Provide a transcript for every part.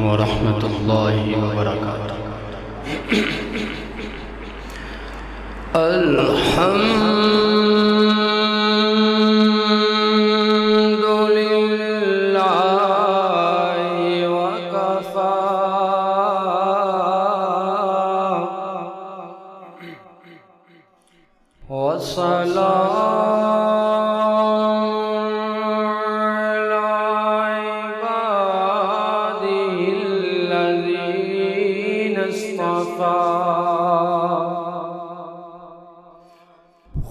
ورحمۃ اللہ وبرکاتہ۔ الحمد للہ وکفی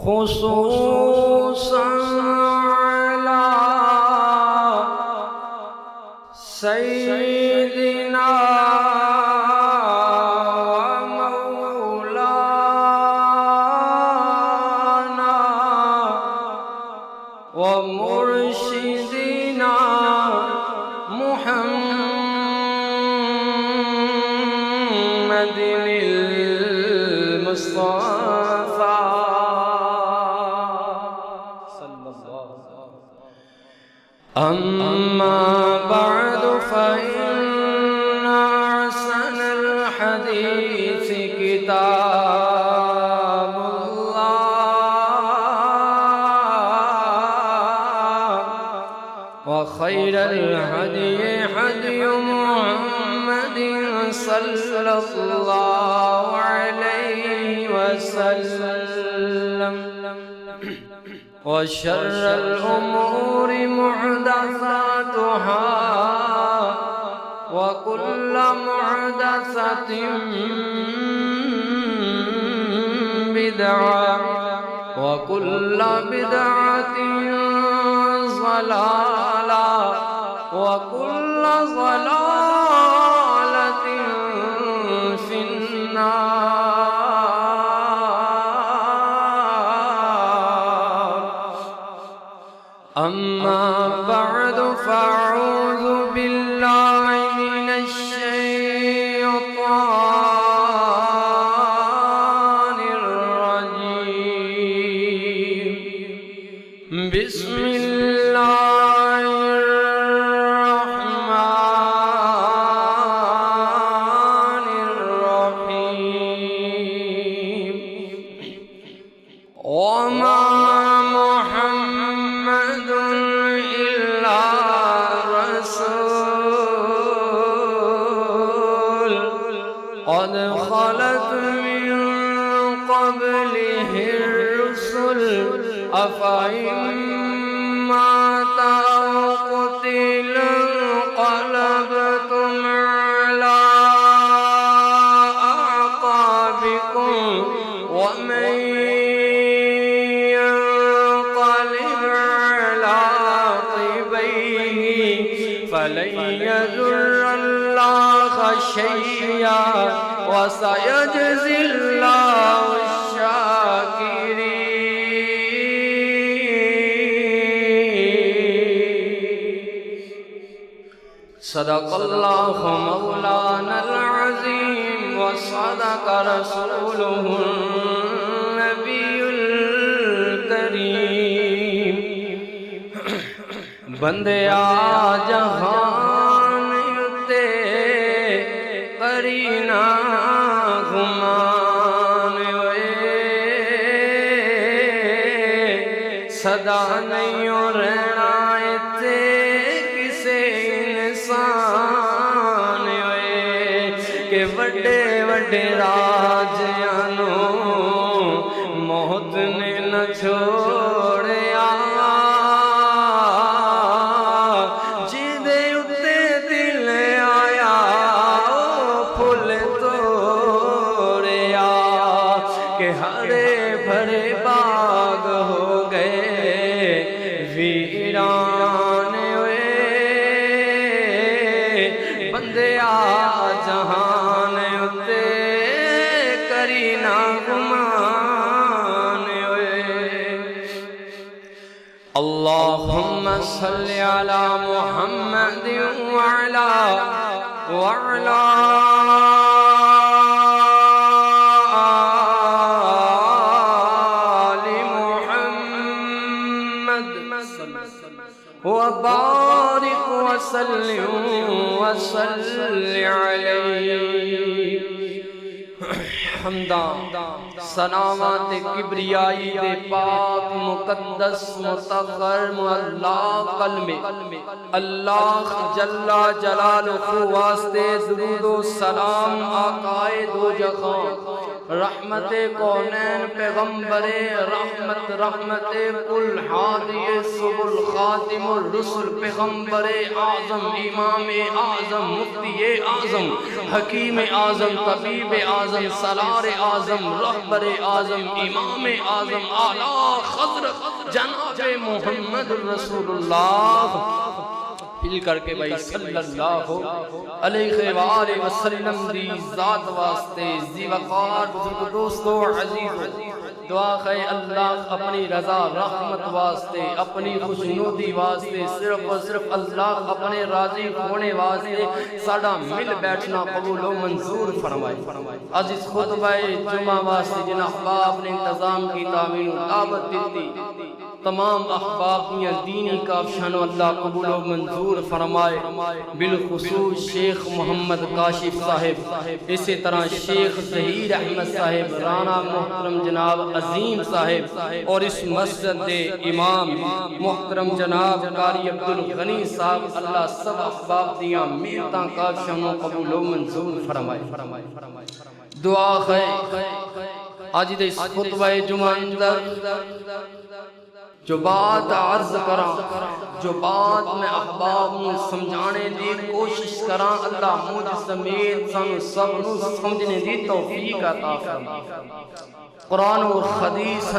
خصوصاً علی سیدنا و مولانا و مرشدنا محمد المصطفى أما بعد فإن أحسن الحديث كتاب الله وخير الهدي هدي محمد صلى الله عليه وسلم وشر الأمور محدثاتها وكل محدثة بدعة وكل بدعة ضلالة وكل ضلالة في النار۔ أما بعد فأعوذ بالله من الشيطان الرجيم۔ بسم الله الرحمن الرحيم۔ وما محمد إلا رسول قد خلت من قبله الرسل أفإن مات أو قتل انقلبتم على أعقابكم ومن فلن يضر الله شيئا وسيجزي الله الشاكرين۔ صدق الله مولانا العظيم وصدق رسوله النبي الكريم۔ بندے آ جہان تے کرینا گمان ہوئے صدا نہیں رہنا تے کسے انسان ہوئے کہ وڈے وڈے راجیانوں موت نے نہ چھوڑیا کہ ہرے بھرے باغ ہو گئے ویران ہوئے بندے آ جہان اتے کرینا گمان ہوئے۔ اللہم صلی علی محمد وعلا وبارك وسلم صل علیہ حمداں سلامات کبریائی دے پاک مقدس مطہر معلا قلم اللہ جل جلالہ واسطے درود و سلام آقائے دو جہاں رحمت کونین پیغمبر رحمت رحمت کل ہادی سبل خاتم الرسل پیغمبر اعظم امام اعظم مفتی اعظم حکیم اعظم طبیب اعظم سالار اعظم رہبر اعظم امام اعظم اعلیٰ حضرت جناب محمد رسول اللہ پھل کر کے بھائی صلی اللہ علیہ وآلہ وسلم دی ذات واسطے زی وقار بزرگ دوستو عزیز دعا خے اللہ اپنی رضا رحمت واسطے اپنی خوشنودی واسطے صرف و صرف اللہ اپنے راضی ہونے واسطے ساڑا مل بیٹھنا قبول و منظور فرمائے عزیز خطبہ جمعہ واسطے جن احباب نے انتظام کی تعمیر و دعوت دیتی تمام احباب دیا دینی کافشان اللہ قبول و منظور فرمائے بالخصوص شیخ محمد کاشف صاحب اسی طرح شیخ ظہیر احمد صاحب رانا محترم جناب عظیم صاحب اور اس مسجد دے امام محترم جناب قاری عبدالغنی صاحب اللہ سب احباب دیا میتاں کافشان قبول و منظور فرمائے دعا خیر آج دے اس خطبہ جمعہ اندر جو بات عرض کراں جو بات میں احباب میں سمجھانے دی کوشش کراں اللہ مجھ سمیت سن سب نو سمجھنے دی توفیق عطا فرمائے قرآن و حدیث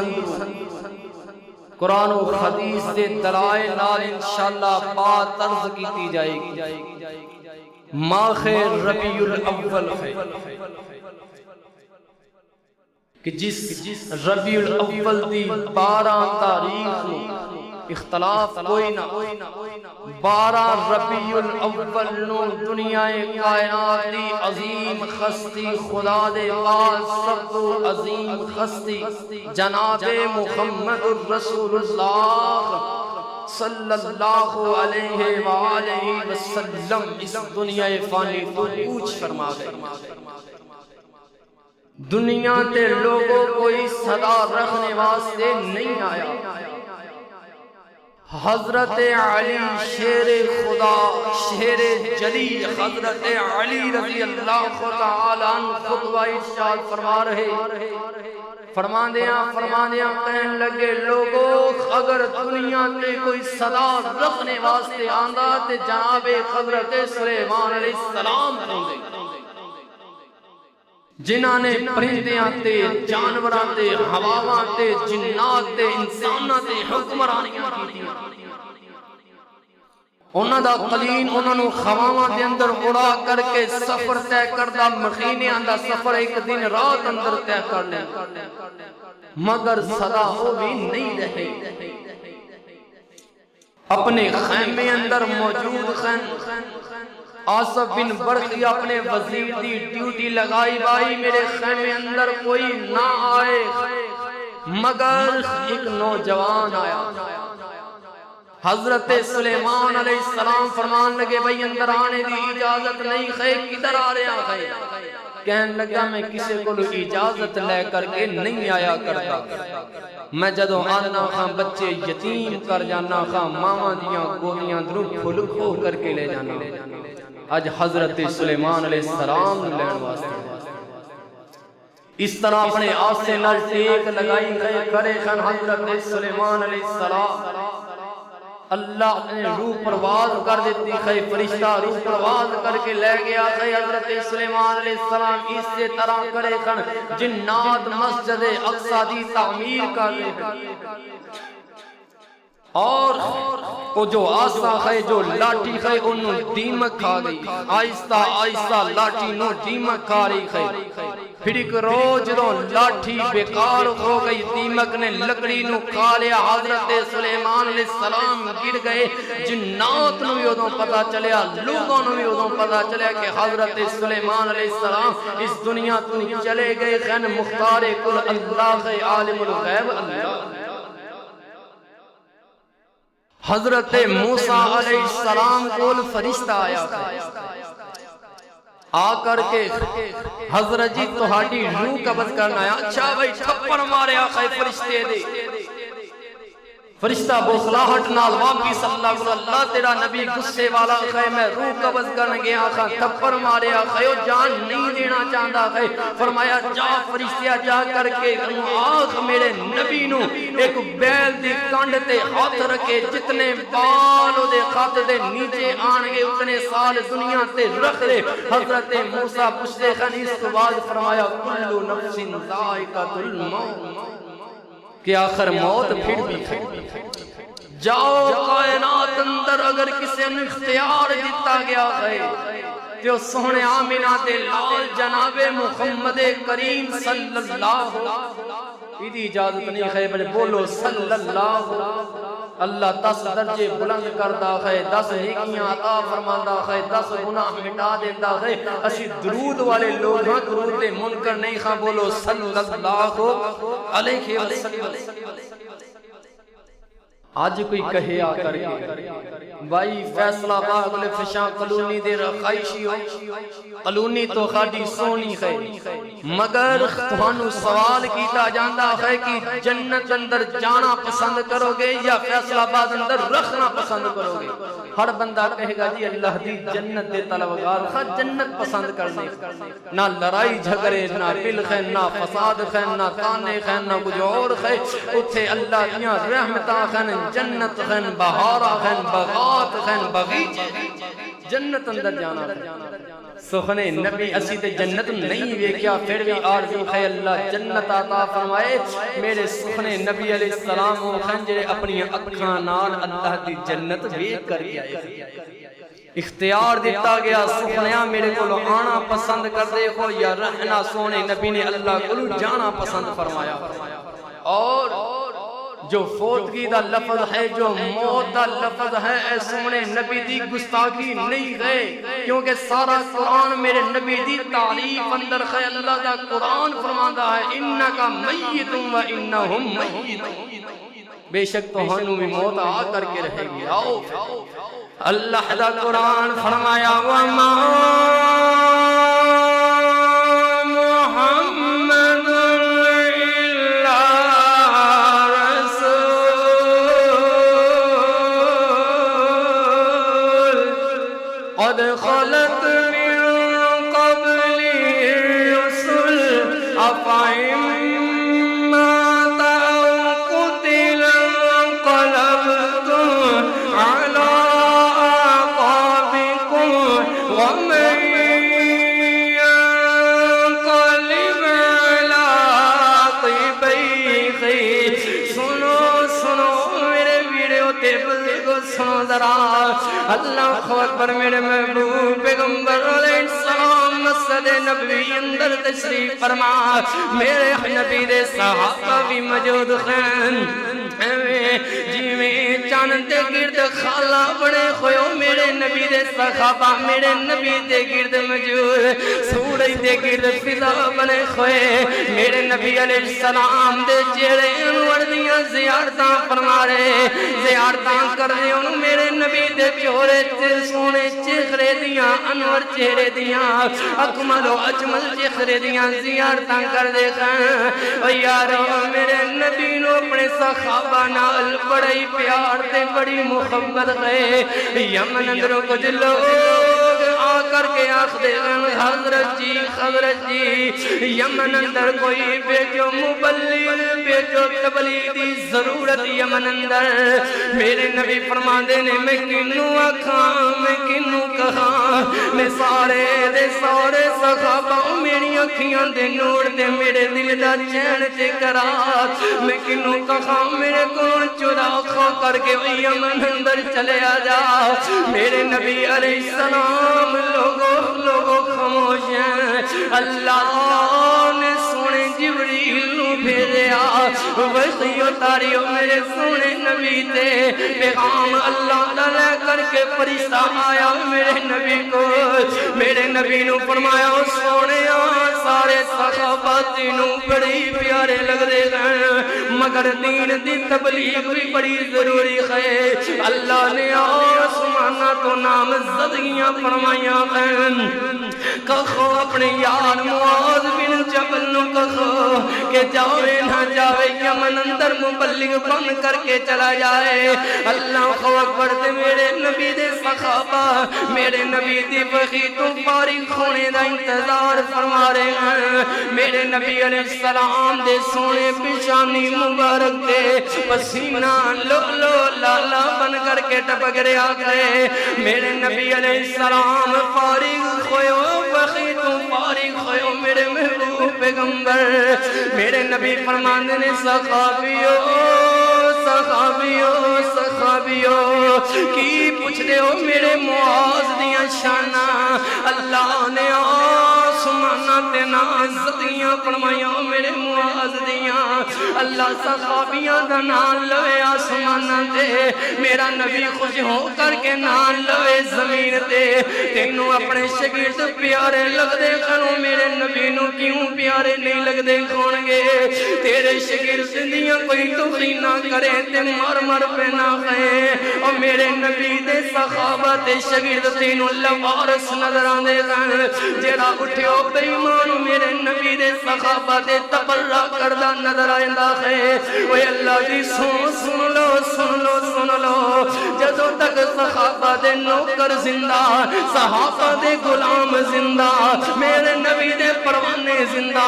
قرآن و حدیث سے دلائل نال انشاءاللہ بات عرض کیتی جائے گی ماہ ربیع الاول ہے کہ جس ربیع الاول دی 12 تاریخ نو اختلاف کوئی نہ 12 ربیع الاول نو دنیا کائنات دی عظیم ہستی خدا دے پاس سب تو عظیم ہستی جناب محمد رسول اللہ صلی اللہ علیہ وآلہ وسلم اس دنیا فانی کو پوچھ فرما گئے دنیا تے لوگوں کوئی صدا رکھنے واسطے نہیں آیا حضرت علی شیر خدا شیر جلیل حضرت علی رضی اللہ تعالی عنہ خطبہ ارشاد فرما رہے فرما دیا کہنے لگے لوگوں اگر دنیا تے کوئی صدا رکھنے واسطے آندہ تے جناب حضرت سلیمان علیہ السلام ہوندے جنہاں نے پرندیاں تے جانوراں تے ہواواں تے جنات تے انساناں تے حکمرانیاں کیتیاں انہاں دا قلین انہاں نو خواواں دے اندر اڑا کر کے سفر طے کردہ مخینیاں دا سفر ایک دن رات اندر طے کر لیں مگر صدا ہو بھی نہیں رہے اپنے خیمے اندر موجود آصف بن برقی اپنے وزیر دی ڈیوٹی لگائی بائی میرے خیمے اندر کوئی نہ آئے مگر ایک نوجوان آیا حضرت سلیمان علیہ السلام فرمان لگے بھئی اندر آنے دی اجازت نہیں خے کدھر آ رہا ہے کہنے لگا میں کسی کو اجازت لے کر کے نہیں آیا کرتا میں جدوں آنا خاں بچے یتیم کر جانا خاں ماما دیاں گودیاں درو پھل کھو کر کے لے جانا آج حضرت سلیمان علیہ السلام لین واسطے اس طرح اپنے آسے نال ٹیک لگائی گئے کھڑے خان حضرت سلیمان علیہ السلام اللہ نے روح پرواز کر دیتی خی فرشتہ روح پرواز کر کے لے گیا خی حضرت سلیمان علیہ السلام اس سے طرح کرے خن جنات مسجد اقصی دی تعمیر کر رہے اور وہ جو آسا ہے جو لاٹھی ہے انہوں دیمک کھا گئی آہستہ آہستہ لاٹھی نو دیمک کھا رہی ہے پھر ایک روز رو لاٹھی بیکار ہو گئی دیمک نے لکڑی نو کھا لیا حضرت سلیمان علیہ السلام گر گئے جنات نو یودوں پتا چلیا لوگوں نو یودوں پتا چلیا کہ حضرت سلیمان علیہ السلام اس دنیا تو چلے گئے خین مختار کل اللہ عالم الغیب اللہ حضرت موسیٰ علیہ السلام کو فرشتہ آیا آ کر کے حضرت جی تہاڈی روح قبض کرنا ہے. اچھا بھائی تھپڑ مارے آقا فرشتے دے. فرشتہ بخلاہٹ نال واپس اللہ کو اللہ تیرا نبی غصے والا ہے میں روح قبض کرنے گیا آقا تھپڑ مارے آقا جان نہیں دینا چاہتا ہے. فرمایا جا فرشتہ جا کر کے آخ میرے نبی نو ایک بیل دی کانڈ تے ہاتھ رکھے جتنے بال دے خط دے نیچے آن گے اتنے سال دنیا تے رکھ دے. حضرت موسیٰ پوچھتے ہیں اس کے بعد فرمایا کل نفس ذائقۃ الموت کہ آخر موت پھر بھی جاؤ کائنات اندر اگر کسی نے اختیار دیتا گیا ہے تو سونے آمینہ دے لال جناب محمد کریم صلی اللہ ایدی اجازت نہیں ہے بلے بولو صلی اللہ. اللہ 10 درجے بلند کردا ہے 10 نیکیاں عطا فرماندا ہے 10 گناہ مٹا دیتا ہے. اسی درود والے لوگ ہاں درود دے منکر نہیں خواہ بولو صلی اللہ علیہ وسلم. آج کوئی کہے آ کر کے بھائی فیصلہ آباد لے فشاں کلونی دے رخائشی ہو کلونی تو خاڑی سونی ہے مگر تمہانو سوال کیتا جاندہ ہے کہ جنت اندر جانا پسند کرو گے یا فیصلہ آباد اندر رکھنا پسند کرو گے. ہر بندہ کہے گا جی اللہ دی جنت دے طلبگار خواہ جنت پسند کرنے نہ لڑائی جھگڑے نہ بل خین نہ فساد خین نہ تانے خین نہ کچھ اور خین اتھے اللہ دیاں رحمتہ خین جنت خین بہارا خین بغات خین بغیچ جنت اندر جانا سخن نبی اسی تے جنت نہیں وے کیا پھر بھی آرزو ہے اللہ جنت عطا فرمائے. میرے سخن نبی علیہ السلام و خنجر اپنی اکھاں نال اللہ دی جنت ویکھ کر کے آئے. اختیار دیتا گیا سخنیا میرے کو آنا پسند کر دے ہو یا رہنا سونے نبی نے اللہ کو جانا پسند فرمایا. اور جو فوتگی دا لفظ ہے جو موت دا لفظ ہے اے سونے نبی دی گستاخی نہیں ہے کیونکہ سارا قرآن میرے نبی دی تعریف اندر ہے. اللہ دا قرآن فرماتا ہے انکا میت و انہم میت بے شک تو ہنو بھی موت آ کر کے رہے گی. آؤ اللہ دا قرآن فرمایا وما قد خلت من قبل الرسل أفإن مات أو قتل انقلبتم على أعقابكم ومن ينقلب على عقبيه سنو میرے ویڈیو تے بزرگو سنو ذرا اللہ اکبر میرے محبوب پیغمبر علیہ السلام مسجد نبوی اندر تشریف فرما. میرے نبی دے صحابہ بھی موجود ہیں جی میں چاند دے گرد خالہ بڑے خویو میرے نبی دے صحابہ میرے نبی دے گرد موجود سورج دے گرد فضا بنے خوئے میرے نبی علیہ السلام دے چہرے انور دیاں زیارتاں فرما رہے زیارتاں کر رہے انہوں میرے نبی دے چہرے سونے چہرے دیاں انور چہرے دیاں اکمل و اجمل چہرے دیاں زیارتاں کر دے خان یارو میرے نبی نو اپنے صحابہ نال بڑی پیار تے بڑی محبت گئے. یمن اندروں کچھ لوگ آ کر کے آخ دے حضرت جی یمن اندر کوئی بیٹو مبلغ بیٹو تبلیغی ضرورت یمن اندر میرے نبی فرما دینے میں کنوں آکھاں میں کنوں کہاں میں سارے دے سارے صحابہ میری اکھیاں دے نور دے میرے دل دا چین تے کرا میں کنوں کہاں میرے کون چرا کھا کر کے یمن اندر چلے آجا. میرے نبی علیہ السلام لوگوں خاموش ہیں. اللہ نے سونے جبریل نو بھیجیا وحی اتاریو میرے سونے نبی تے پیغام اللہ لے کر کے فرشتہ آیا میرے نبی کو میرے نبی نو فرمایا سونے سارے صحابہ تینوں بڑی پیارے لگ دے گئے مگر دین دی تبلیغ بھی بڑی ضروری ہے. اللہ نے آسمانہ تو نام زدگیاں فرمائیاں ہیں کہو اپنے یار معاذ بن جبل نو کہو کہ جاوے نہ جاوے یمن اندر مبلغ بن کر کے چلا جائے اللہ اکبر تے میرے نبی دے صحابہ میرے نبی دی وحی تو فارغ ہونے دا انتظار فرما رہے ہیں میرے نبی علیہ السلام دے سونے پیشانی مبارک دے پسینہ لو لو لالا بن کر کے ٹپک رہا ہے میرے نبی علیہ السلام فارغ ہوئے وحی تو فارغ ہوئے میرے محبوب پیغمبر میرے نبی فرمانے نے صحابیو صحابیو صحابیو کی پوچھ دے ہو میرے معاذ دیاں شانہ اللہ نے آسمانہ تے نازدیاں فرمائیاں میرے معاذ دیاں اللہ صحابیاں دا نام لوے آسمانہ تے میرا نبی خوش ہو کر کے نام لوے زمین تے تینوں اپنے شگرد پیارے لگ دے کرو میرے نبی نو کیوں پیارے نہیں لگ دے کھونگے تیرے شگرد دیاں کوئی توخی نہ کرے تے مر مر پہ نہ خائے اور میرے نبی دے صحابہ تے شگرد تینوں لوارس نظر آنے گئے جیڑا اٹھے ہو بے ایمان میرے نبی دے صحابہ تے تبرہ کردہ نظر آئندہ ہے وے اللہ کی سن لو سن لو سن لو جدوں تک صحابہ دے نوکر زندہ صحابہ دے غلام زندہ میرے نبی دے پروانے زندہ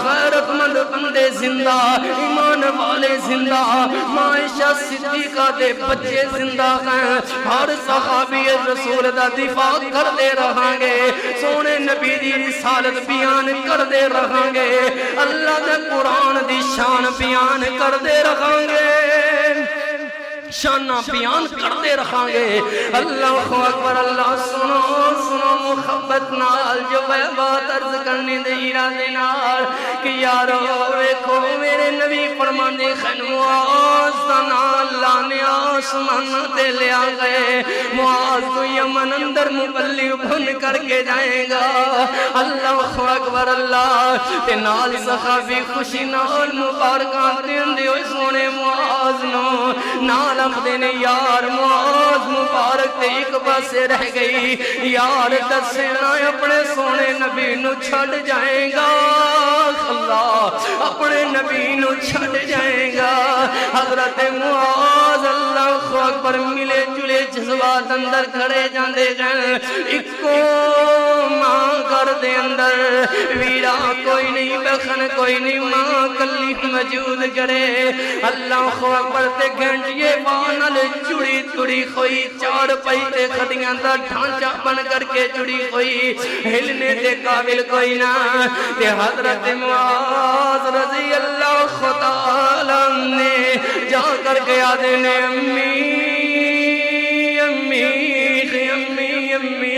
غیرت مند بندے زندہ ایمان والے زندہ معاشہ صدیقہ دے بچے زندہ ہیں ہر صحابی رسول دا دفاع کر دے رہاں گے سونے نبی دی رسالت بیان کر دے رہاں گے اللہ دے قرآن دی شان بیان کر دے رہاں گے شانہ بیان کرتے رکھاں گے اللہ اکبر اللہ سنو سنو محبت نال جو بات عرض کرنے دے ارادے نال کہ یارو ویکھو میرے نبی فرماندے خن معاذ اللہ نے آسمان تے لیا گئے معاذ کو یمن اندر مبلغ بن کر کے جائے گا اللہ اکبر اللہ تے نال صحابی خوشی نال مبارکان دیندے ہوئے سونے معاذ نو نال دینے یار معاذ مبارک تے ایک پاسے رہ گئی یار دسنا اپنے سونے نبی نو چھڑ جائے گا اللہ اپنے نبی نو چھڑ جائے گا حضرت معاذ اللہ اکبر ملے جلے جذبات اندر کھڑے جاندے جائیں اکو ماں کر دے اندر ویرا کوئی نہیں بخن کوئی نہیں ماں کلی موجود کرے اللہ اکبر تے گھنٹیے بانل جڑی تڑی خوئی چار پہتے خطیاں دا ڈھانچہ بن کر کے جڑی خوئی ہلنے دے قابل کوئی نہ تے حضرت معاذ رضی اللہ تعالی نے جا کر کے آدھنے امی امی امی امی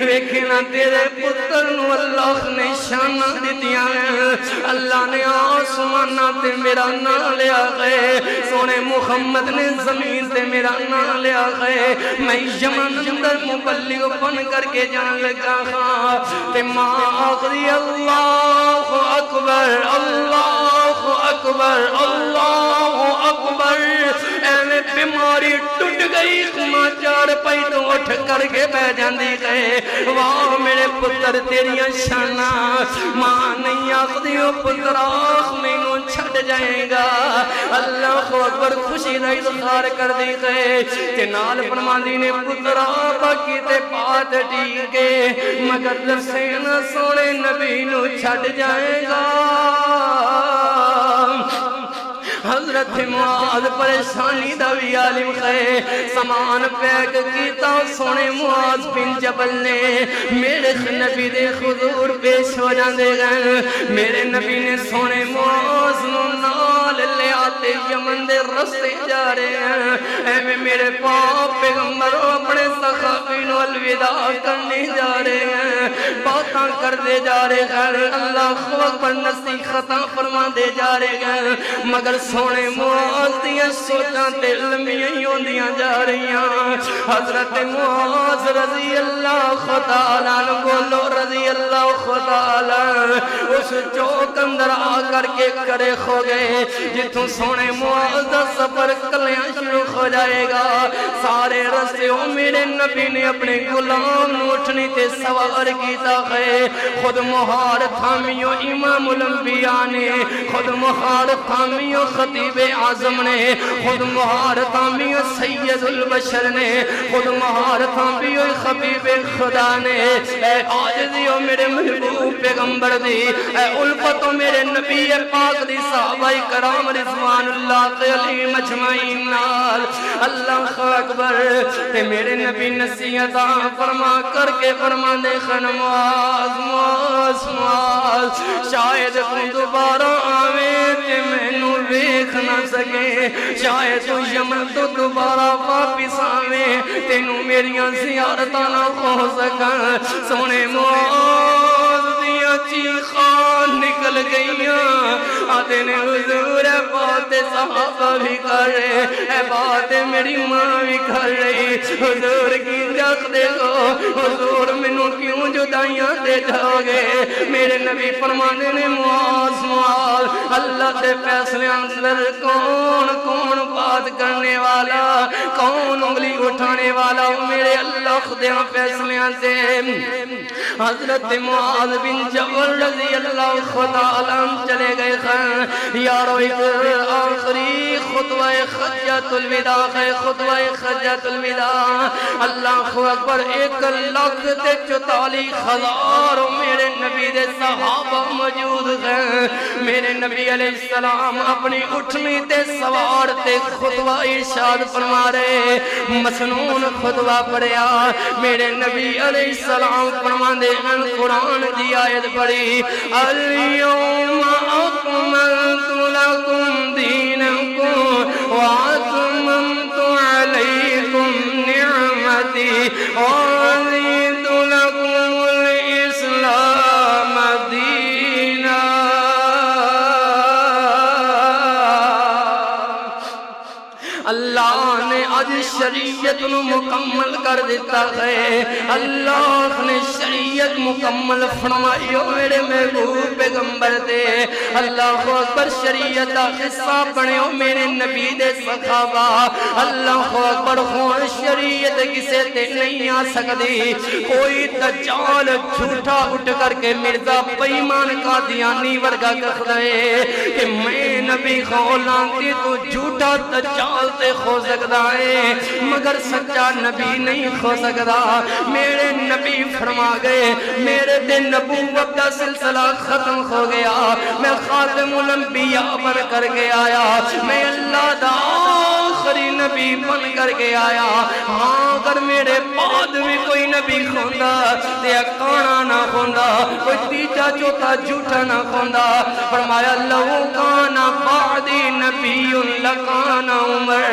ویکھنا تیرے پتر نو اللہ نے شانہ دیتیاں ہیں اللہ نے آسمانہ تے میرا نام لیا گئے سونے محمد نے زمین تے میرا نام لیا گئے میں یمن اندر مبلغ بن کر کے جان لگا ہاں تے ماں آخری اللہ اکبر اللہ اکبر اللہ اکبر ایویں بیماری ٹوٹ گئی ماں چار پئی تو اٹھ کر کے بہ جاندی گئے واہ میرے پتر تیریاں شانہ ماں نہیں آخدیو پتر آخ مینوں چھڑ جائے گا اللہ اکبر خوشی دا اظہار کر دی گئے تے نال فرماندی نے پتر باقی تے بات ٹھیک ہے مگر دسینا سونے نبی نو چھڑ جائے گا حضرت معاذ پریشانی دا بھی عالم خے سامان پیک کیتا سونے معاذ بن جبل نے میرے نبی دے حضور پیش ہو جاندے گئے میرے نبی نے سونے معاذ نو نال لے آتے یمن دے رستے جا رہے ہیں اے میرے پاپ پیغمبر اپنے صحابی نو الوداع کرنے جا رہے ہیں باتاں کر دے جا رہے ہیں اللہ اکبر نصیحتاں فرما دے جا رہے ہیں مگر سونے معاذ دیاں سوچاں تے لمبیاں ہوندیاں جا رہیاں حضرت معاذ رضی اللہ تعالیٰ عنہ بولو رضی اللہ تعالی اس چوک اندر آ کر کے کرے ہو گئے جتوں سونے معاذ دا سفر کلیاں شروع ہو جائے گا سارے رستے میرے نبی نے اپنے غلام نو اٹھنی تے سوار کیتا ہے خود مہار تھامیو امام الانبیاء نے خود مہار تھامیو خطیب اعظم نے خود مہار تھامیو سید البشر نے خود مہار تھامیو خبیب خدا نے اے عاجزیو میرے محبوب پیغمبر دی اے الفتو میرے نبی پاک دی صحابہ کرام رضوان اللہ علیہم اجمعین نال اللہ اکبر تے میرے نبی نصیحت فرما کر کے فرما دے معاذ معاذ معاذ شاید تو دوبارہ آویں تے مینوں ویکھ نہ سکے شاید تو یمن تو دوبارہ واپس آویں تینوں میریاں زیارتاں نہ ہو سکن سونے معاذ دیاں چیخاں نکل گئیاں آتے نے حضور اے بات صحابہ بھی کر رہے اے بات میری ماں بھی کر رہی حضور کی رکھ دے گو حضور منوں کیوں جدائیاں دے جاؤ گے میرے نبی فرمانے نے معاذ معاذ اللہ سے فیصلے اندر کون کون بات کرنے والا کون انگلی اٹھانے والا میرے اللہ خدیاں فیصلے سے حضرت معاذ بن جبل رضی اللہ خدا علم چلے گئے خان یارو ایک آخری خطوہ خجت الوداع ہے خطوہ خجت الوداع اللہ اکبر 1,44,000 میرے نبی دے صحابہ موجود ہیں میرے نبی علیہ السلام اپنی اٹھنی تے سوار تے خطوہ ارشاد فرما رہے مسنون خطوہ پڑھیا میرے نبی علیہ السلام فرما دے ہیں قرآن دی آیت پڑھی اليوم اکملت لکم دینکم واتممت علیکم نعمتی ورضیت لکم الاسلام دینا اللہ نے آج شریعت نو مکمل کر دیتا ہے اللہ نے شریعت مکمل فرمائی میرے محبوب پیغمبر دے اللہ اکبر شریعت دا حصہ بنے میرے نبی دے صحابہ اللہ اکبر خون شریعت کسے تے نہیں آ سکتی کوئی دجال جھوٹا اٹھ کر کے مرزا بیمان قادیانی ورگا کر دے کہ میں نبی خولانتی تو جھوٹا دجال تے ہو سکتا ہے مگر سچا نبی نہیں ہو سکتا میرے نبی فرما گئے میرے دے نبوت دا سلسلہ ختم ہو گیا میں خاتم الانبیاء بن کر کے آیا میں اللہ دا آخری نبی بن کر کے آیا ہاں اگر میرے بعد بھی کوئی نبی کھوندا تے کانا نہ کھوندا کوئی تیجا چوتھا جھوٹا نہ کھوندا فرمایا لو کانا بعدی نبی لکانا عمر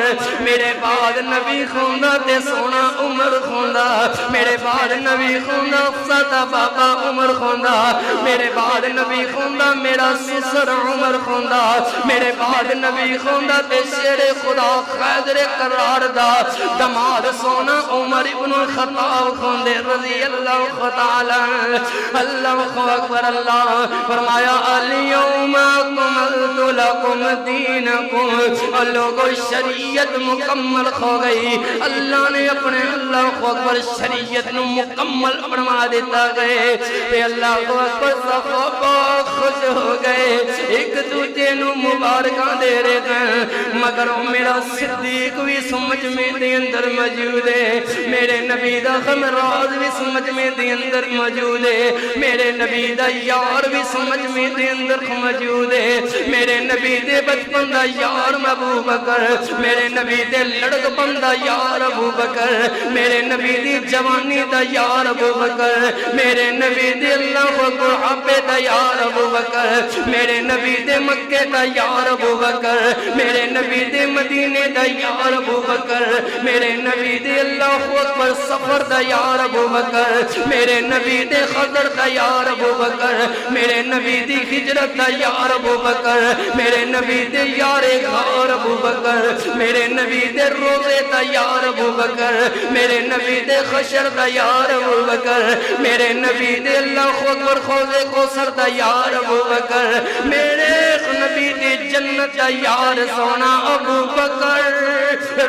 میرے بعد نبی خوندا تے سونا عمر خوندا میرے بعد نبی خوندا افسادہ بابا عمر خوندا میرے بعد نبی خوندا میرا سسر عمر خوندا میرے بعد نبی خوندا تے شیر خدا خیدر قرار دا دماد سونا عمر ابن الخطاب خوندے رضی اللہ تعالی اللہ اکبر اللہ فرمایا الیوم اکملت لکم دینکم اور لوگوں شریعت مکمل ہو گئی اللہ نے اپنے اللہ اکبر شریعت نو مکمل فرما دیتا گئے تے اللہ اکبر صحابہ خوش ہو گئے ایک دوجے نو مبارکاں دے رہے ہیں مگر میرا صدیق بھی سمجھ میں دے اندر موجود ہے میرے نبی دا خمراز بھی سمجھ میں دے اندر موجود ہے میرے نبی دا یار بھی سمجھ میں دے اندر موجود ہے میرے نبی دے بچپن دا یار ابو بکر میرے نبی دے لڑک بندہ یار ابو بکر میرے نبی دی جوانی دا یار ابو بکر میرے نبی دے اللہ کو بڑھاپے دا یار ابو بکر میرے نبی دے مکے دا یار ابو بکر میرے نبی دے مدینے دا یار ابو بکر میرے نبی دے اللہ اکبر سفر دا یار ابو بکر میرے نبی دے خضر دا یار ابو بکر میرے نبی دی ہجرت دا یار ابو بکر میرے نبی دے یار غار ابو بکر میرے نبی دے روزے دا یار ابو بکر میرے نبی دے خشر دا یار ابو بکر میرے نبی دے اللہ اکبر خوضے کوثر دا یار ابو بکر میرے نبی دے جنت دا یار سونا ابو بکر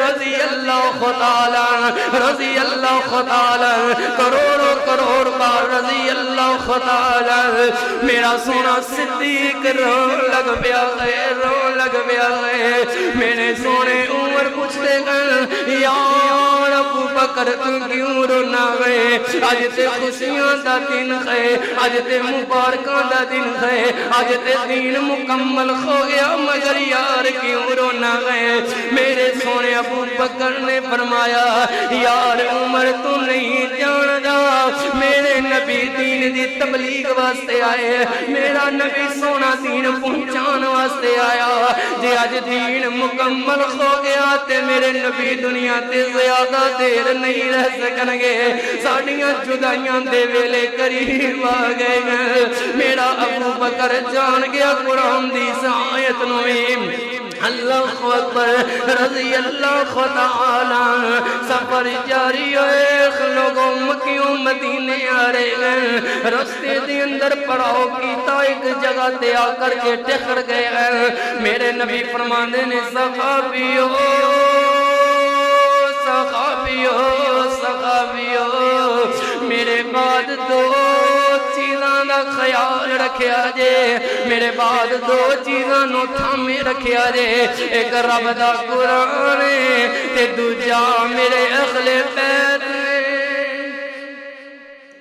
رضی اللہ تعالی رضی اللہ تعالی کروڑوں کروڑ بار رضی اللہ تعالی میرا سونا صدیق رو لگ پیا ہے رو لگ پیا ہے میرے سونے عمر پوچھتے گئے یار ابو بکر تم کیوں رونا گئے آج تے خوشیاں دا دن ہے آج تے مبارکاں دا دن ہے آج تے دین مکمل ہو گیا مگر یار کیوں رونا گئے میرے سونے ابو بکر نے فرمایا یار عمر تو نہیں جاندا میرے نبی دین دی تبلیغ واسطے آئے میرا نبی سونا دین پہنچان واسطے آیا جی آج دین مکمل ہو گیا تے میرے نبی دنیا تے زیادہ دیر نہیں رہ سکنگے ساڑیاں جدائیاں دے ویلے قریب آگئے میرا ابو بکر جان گیا قرآن دی سآیت نویم اللہ اکبر رضی اللہ تعالی سفر جاری ہوئے لوگوں مکیوں مدینے آ رہے ہیں رستے دی اندر پڑاؤ کیتا ایک جگہ تے آ کر کے ٹکر گئے ہیں میرے نبی فرماندے نے صحابیو صحابیو صحابیو میرے بعد دو چیزاں دا خیال رکھیا جے میرے بعد دو چیزاں نو تھامے رکھیا جے ایک رب دا قرآن تے دوجا میرے اہل بیت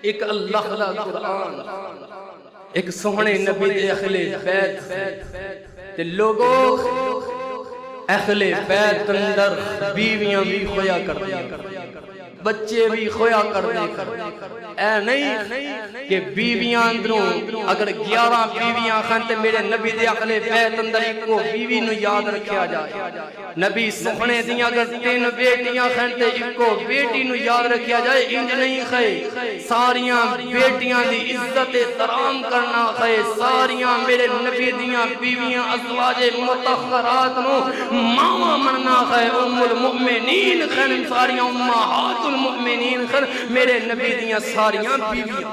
ایک اللہ دا قرآن ایک سوہنے نبی دے اہل بیت تے لوگوں اہل بیت اندر بیویاں بھی خویا کر دیا بچے بھی خویا کر دے اے نہیں کہ بیویاں اندروں اگر 11 بیویاں خانتے میرے نبی دے اہل بیت اندر ایک کو بیوی نو یاد رکھیا جائے نبی سخنے دیاں اگر 3 بیٹیاں خانتے ایک کو بیٹی نو یاد رکھیا جائے انج نہیں خے ساریاں بیٹیاں دی عزت احترام کرنا خے ساریاں میرے نبی دیاں بیویاں ازواج مطہرات نو ماما مننا خے ام المؤمنین خن ساریاں امہات المؤمنین خن میرے نبی دیاں ساریاں بیویاں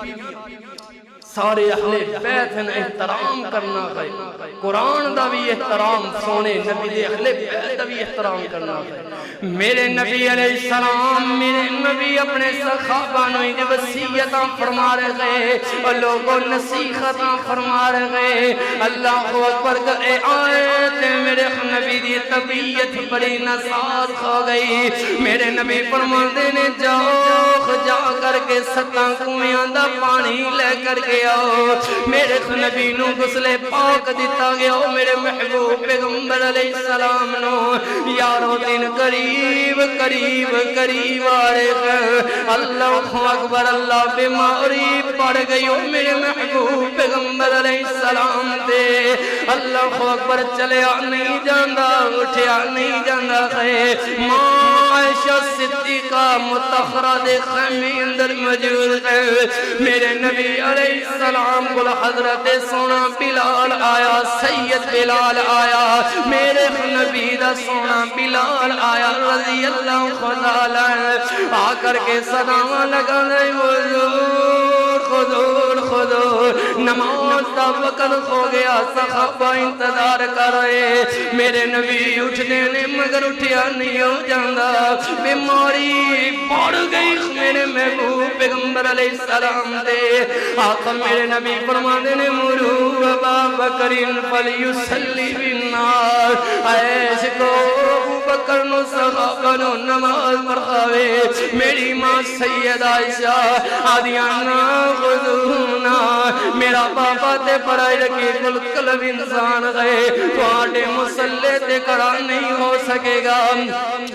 سارے اہل بیت ہیں احترام کرنا ہے قرآن دا بھی احترام سونے نبی دے اہل بیت دا بھی احترام کرنا ہے میرے نبی علیہ السلام میرے نبی اپنے صحابہ نوی دی وصیتاں فرما رہے اور لوگوں نصیحتاں فرما رہے اللہ اکبر کرے آیت میرے نبی دی طبیعت بڑی نساز ہو گئی میرے نبی فرماندے نے جاؤ جا کر کے 7 کنویں دا پانی لے کر کے میرے نبی نو غسل پاک دیتا گیا میرے محبوب پیغمبر علیہ السلام نو یارو دن قریب قریب قریب آرے اللہ اکبر اللہ بیماری پڑ گئی میرے محبوب پیغمبر علیہ السلام دے اللہ اکبر چلیا نہیں جاندہ اٹھیا نہیں جاندہ خے ماں عائشہ صدیقہ متخرہ دے خیمی اندر موجود ہے میرے نبی علیہ السلام کو حضرت سونا بلال آیا سید بلال آیا میرے نبی دا سونا بلال آیا رضی اللہ خدالہ آ کر کے صداواں لگا رہے حضور حضور حضور نماز دا وقت ہو گیا صحابہ انتظار کر رہے میرے نبی اٹھنے نے مگر اٹھیا نہیں ہو جاندہ بیماری پڑ گئی میرے محبوب پیغمبر علیہ السلام دے آقا میرے نبی فرمانے نے مرو ابا بکرین فلیسلی بالنار ایش کو ابو بکر نو صحابہ نو نماز پڑھاوے میری ماں سید عائشہ آدیانا خذونا میرا میرا بابا تے بڑا رقیق القلب انسان ہے تواڈے مصلے تے کھڑا نہیں ہو سکے گا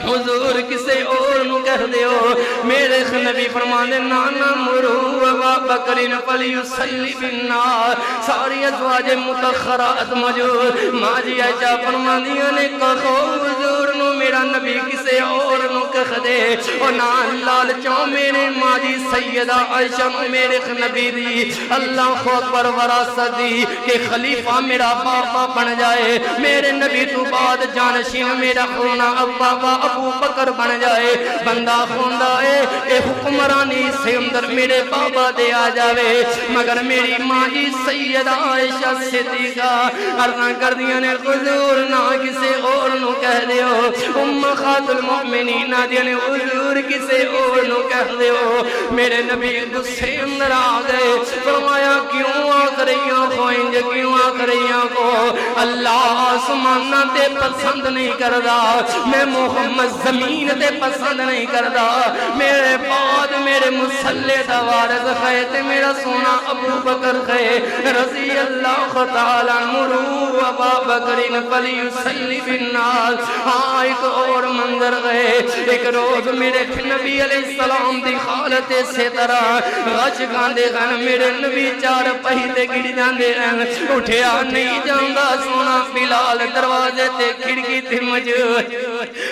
حضور کسے اور نو کہہ دیو میرے نبی فرماندے نانا مرو ابا بکر فلیصلی بالناس ساری ازواج متخرات موجود ماں جی عائشہ فرماندیاں نے کہو حضور نو میرا نبی کسے اور نو کہہ دے او نال لال چوں میرے ماں جی سیدہ عائشہ میرے نبی دی اللہ اکبر وراثت دی کہ خلیفہ میرا بابا بن جائے میرے نبی تو بعد جانشین میرا ہونا ابو بکر بن جائے بندہ خوندا ہے کہ حکمرانی سے اندر میرے بابا دے آ جاوے مگر میری ماں جی سیدہ عائشہ صدیقہ عرضاں کر دیاں نے حضور نہ کسے اور نو کہہ دیو امہات المؤمنین دیاں نے حضور کسے اور نو کہہ دیو میرے نبی غصے اندر آ گئے فرمایا کیوں آ رہیاں خوئنج کیوں آ رہیاں کو اللہ آسمانہ تے پسند نہیں کردا میں محمد زمین تے پسند نہیں کردا میرے بعد میرے مصلی دا وارث ہے تے میرا سونا ابو بکر ہے رضی اللہ تعالی مرو ابا بکر فلیصلی بالناس ہاں ایک اور منظر ہے ایک روز میرے نبی علیہ السلام دی حالت سے طرح غش گاندے گن میرے نبی چار پہیدے گڑ جاندے رہن اٹھیا نہیں جاندہ سونا بلال دروازے تے کھڑکی تے موجود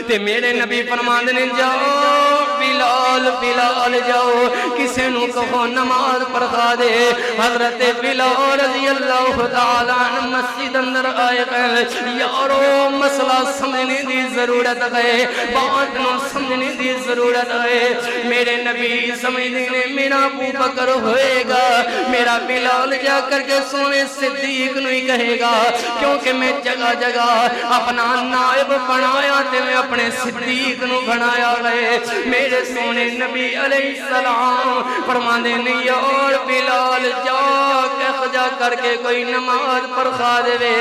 تے میرے نبی فرماندے نے جاؤ بلال بلال جاؤ کسے نو کہو نماز پڑھا دے حضرت بلال رضی اللہ تعالیٰ عنہ مسجد اندر آئے گئے یارو مسئلہ سمجھنے دی ضرورت ہے بات نو سمجھنے دی ضرورت ہے میرے نبی سمجھنے نے میرا ابو بکر ہوئے گا میرا بلال جا کر کے سونے صدیق نو ہی کہے گا کیونکہ میں جگہ جگہ اپنا نائب بنایا تے میں اپنے صدیق نو بنایا گئے میرے سونے نبی علیہ السلام فرماندے نہیں اور بلال جا کر کے کوئی نماز پڑھا دے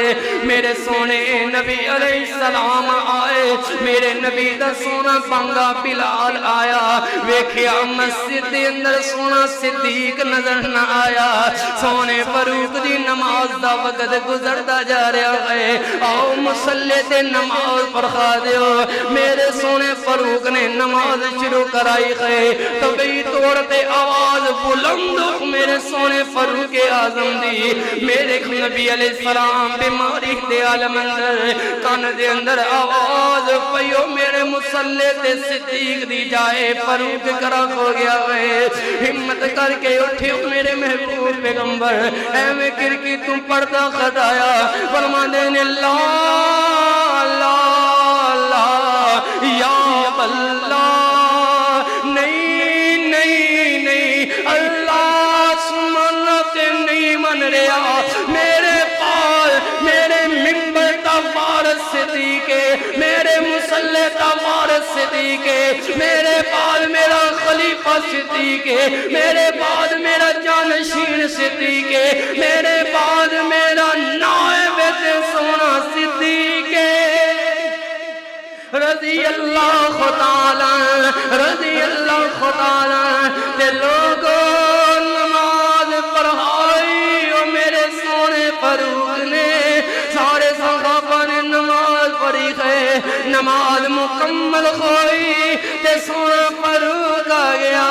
میرے سونے نبی علیہ السلام آئے میرے نبی دا سونا پنگا بلال آیا ویکھیا مسجد دے اندر سونا صدیق نظر نہ آیا سونے فاروق دی نماز دا وقت گزردا جا رہا ہے آؤ مصلی تے نماز پڑھا دیو میرے سونے فاروق نے نماز شروع کرائی ہے طبعی طور تے آواز بلند میرے سونے فاروق اعظم دی میرے نبی علیہ السلام بیماری دے عالم اندر کان دے اندر آواز پیو میرے مصلی تے صدیق دی جائے فاروق کرا ہو گیا ہے ہمت کر کے اٹھے میرے محبوب پیغمبر اے میں کرکی تم پردہ خدایا فرمانے نے لا لا لا یا اللہ نہیں نہیں نہیں اللہ سمانت نہیں من رہا میرے پاس میرے منبر تا وارث صدیقے میرے مصلی تا وارث صدیقے میرے بعد میرا خلیفہ صدیقے میرے بعد میرا جانشین صدیقے میرے بعد میرا نائب تے سونا صدیقے رضی اللہ تعالی رضی اللہ تعالی تے لوگوں نماز پڑھائی اور میرے سونے فاروق نے سارے صحابہ نے نماز پڑھی ہے نماز مکمل ہوئی تے سونا فاروق آ گیا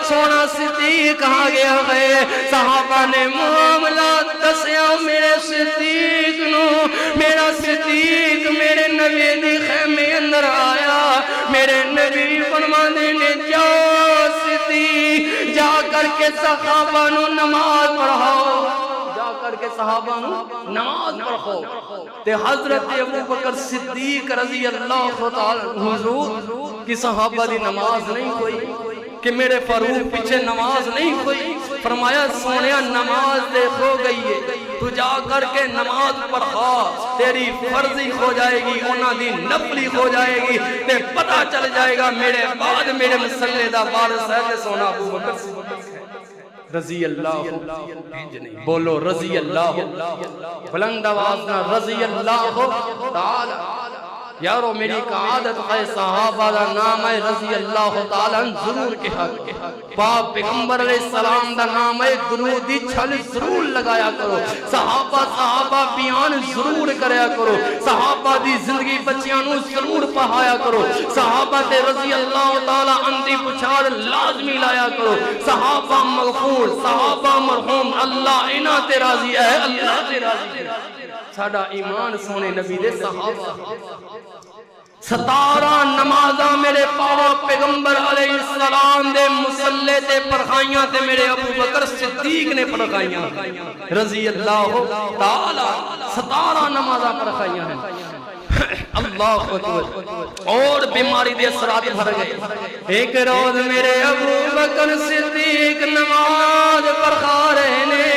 سونا صدیق آ گیا ہے صحابہ نے معاملہ دسیا میرے صدیق نو میرا صدیق میرے نبی دی خیمے اندر آیا میرے نبی فرماندے نے جا صدیق جا کر کے صحابہ نو نماز پڑھاؤ جا کر کے صحابہ نو نماز پڑھاؤ تے حضرت ابو بکر صدیق رضی اللہ تعالی حضور کی صحابہ دی نماز نہیں ہوئی کہ میرے فاروق پیچھے نماز نہیں ہوئی فرمایا سونیا نماز دے ہو گئی ہے تو جا کر کے نماز پڑھا تیری فرضی ہو جائے گی انہاں دی نفلی ہو جائے گی تے پتہ چل جائے گا میرے بعد میرے مصلی دا وارث ہے تے سونا ابو بکر رضی اللہ بولو رضی اللہ بلند آواز نہ رضی اللہ تعالی یارو میری ایک عادت ہے صحابہ دا نام ہے رضی اللہ تعالیٰ ضرور کے حق پاک پیغمبر علیہ السلام دا نام ہے درودی چھل ضرور لگایا کرو صحابہ بیان ضرور کریا کرو صحابہ دی زندگی بچیانوں ضرور پڑھایا کرو صحابہ تے رضی اللہ تعالیٰ اندی پچھار لازمی لایا کرو صحابہ مغفور صحابہ مرحوم اللہ انہاں تے راضی ہے اللہ تے راضی ہے ساڑا ایمان سونے نبی دے صحابہ 17 نمازاں میرے پاک پیغمبر علیہ السلام دے مسلح تے پڑھائیاں تے میرے ابو بکر صدیق نے پڑھائیاں رضی اللہ تعالی 17 نمازاں پڑھائیاں ہیں اللہ اکبر اور بیماری دے اثرات بھر گئے ایک روز میرے ابو بکر صدیق نماز پڑھا رہے نے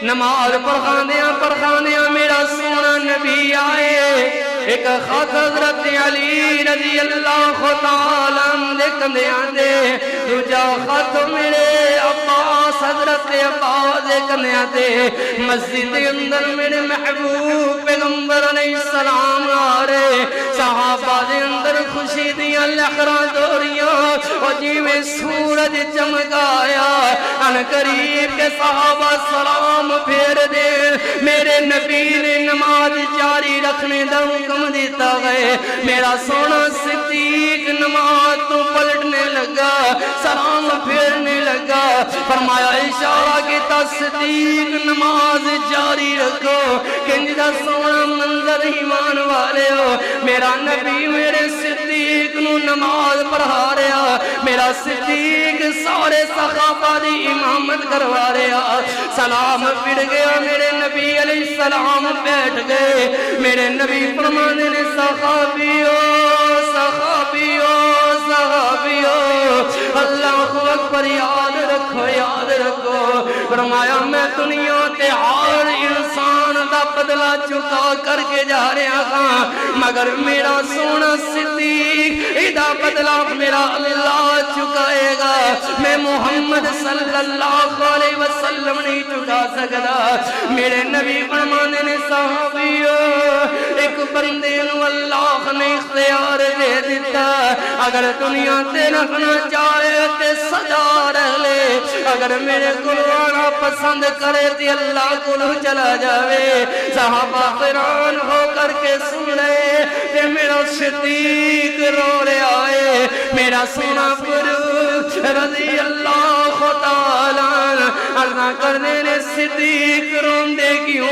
نماز پڑھاندیاں میرا سونا نبی آئے ایک خط حضرت علی رضی اللہ تعالیٰ دیکھندیاں دے دوجا خط میرے عباس حضرت عباس دیکھندیاں دے مسجد کے اندر میرے محبوب پیغمبر علیہ السلام آ رہے صحابہ دے اندر خوشی دیاں لہراں دوریاں اور جی میں سورج چمکایا ان قریب کے صحابہ سلام پھیر دے میرے نبی نے نماز جاری رکھنے دا حکم دیتا گئے میرا سونا صدیق نماز تو پلٹنے لگا سلام پھیرنے لگا فرمایا اشارہ کیتا صدیق نماز جاری رکھو کنجدہ سونا منظر ایمان والے ہو میرا نبی میرے صدیق نو نماز پڑھا رہا میرا صدیق سارے صحابہ دی امامت کروا رہا سلام پھر گیا میرے نبی علیہ السلام بیٹھ گئے میرے نبی فرمانے نے صحابیو اللہ اکبر یاد رکھو فرمایا میں دنیا تے ہر انسان دا بدلہ چکا کر کے جا رہا ہاں مگر میرا سونا صدیق ایدہ بدلہ میرا اللہ چکائے گا میں محمد صلی اللہ علیہ وسلم نہیں چکا سکتا میرے نبی فرمانے نے صحابیو ایک بندے نو اللہ نے اختیار دے دیتا اگر دنیا تے رکھنا چاہے تے سجا رہ لے اگر میرے قرآن پسند کرے تے اللہ کو چلا جاوے صحابہ حیران ہو کر کے سن لے تے میرا صدیق رو رہے آئے میرا سونا فاروق رضی اللہ تعالیٰ عرضہ کرنے نے صدیق روندے کیوں